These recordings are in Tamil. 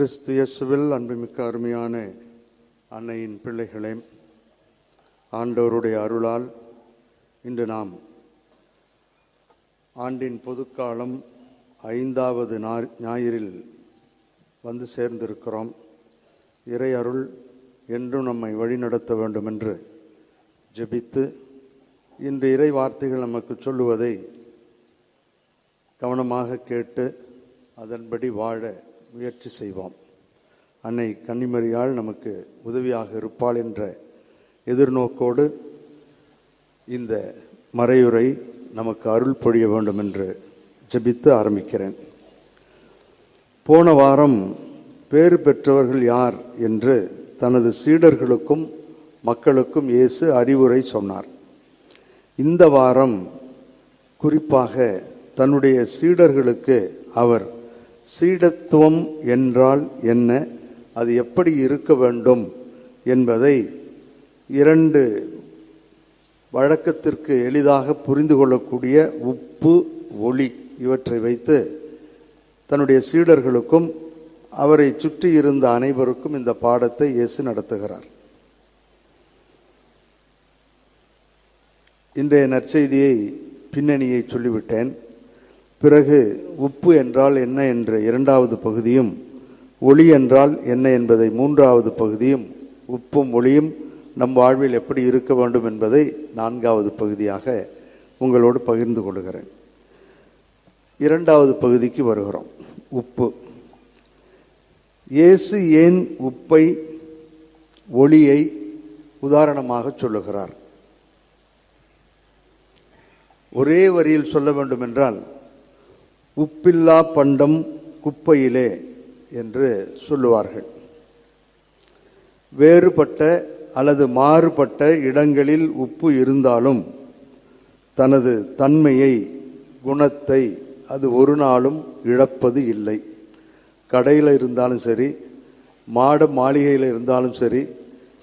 கிறிஸ்து இயேசுவில் அன்புமிக்க அருமையான அன்னையின் பிள்ளைகளே, ஆண்டவருடைய அருளால் இன்று நாம் ஆண்டின் பொதுக்காலம் 5வது ஞாயிறில் வந்து சேர்ந்திருக்கிறோம். இறை அருள் என்றும் நம்மை வழிநடத்த வேண்டும் என்று ஜெபித்து இன்று இறை வார்த்தைகள் நமக்கு சொல்லுவதை கவனமாக கேட்டு அதன்படி வாழ முயற்சி செய்வோம். அன்னை கன்னிமரியாள் நமக்கு உதவியாக இருப்பாள் என்ற எதிர்நோக்கோடு இந்த மறையுரை நமக்கு அருள் பொழிய வேண்டும் என்று ஜெபித்து ஆரம்பிக்கிறேன். போன வாரம் பேறு பெற்றவர்கள் யார் என்று தனது சீடர்களுக்கும் மக்களுக்கும் இயேசு அறிவுரை சொன்னார். இந்த வாரம் குறிப்பாக தன்னுடைய சீடர்களுக்கு அவர் சீடத்துவம் என்றால் என்ன, அது எப்படி இருக்க வேண்டும் என்பதை 2 வழக்கத்திற்கு எளிதாக புரிந்து கொள்ளக்கூடிய உப்பு, ஒளி இவற்றை வைத்து தன்னுடைய சீடர்களுக்கும் அவரை சுற்றி இருந்த அனைவருக்கும் இந்த பாடத்தை இயேசு நடத்துகிறார். இன்றைய நற்செய்தியை பின்னணியை சொல்லிவிட்டேன். பிறகு உப்பு என்றால் என்ன என்ற 2வது பகுதியும், ஒளி என்றால் என்ன என்பதை 3வது பகுதியும், உப்பும் ஒளியும் நம் வாழ்வில் எப்படி இருக்க வேண்டும் என்பதை 4வது பகுதியாக உங்களோடு பகிர்ந்து கொள்கிறேன். 2வது பகுதிக்கு வருகிறோம். உப்பு. இயேசு ஏன் உப்பை, ஒளியை உதாரணமாக சொல்லுகிறார்? ஒரே வரியில் சொல்ல வேண்டும் என்றால், உப்பில்லா பண்டம் குப்பையிலே என்று சொல்லுவார்கள். வேறுபட்ட அல்லது மாறுபட்ட இடங்களில் உப்பு இருந்தாலும் தனது தன்மையை, குணத்தை அது ஒரு நாளும் இழப்பது இல்லை. கடையில் இருந்தாலும் சரி, மாளிகையில் இருந்தாலும் சரி,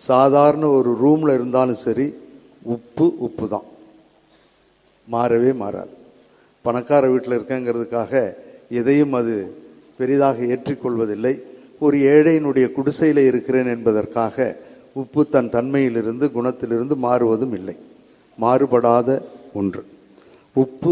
சாதாரண ஒரு ரூமில் இருந்தாலும் சரி, உப்பு தான், மாறவே மாறாது. பணக்கார வீட்டில் இருக்கங்கிறதுக்காக எதையும் அது பெரிதாக ஏற்றிக்கொள்வதில்லை. ஒரு ஏழையினுடைய குடிசையில் இருக்கிறேன் என்பதற்காக உப்பு தன் தன்மையிலிருந்து, குணத்திலிருந்து மாறுவதும் இல்லை. மாறுபடாத ஒன்று. உப்பு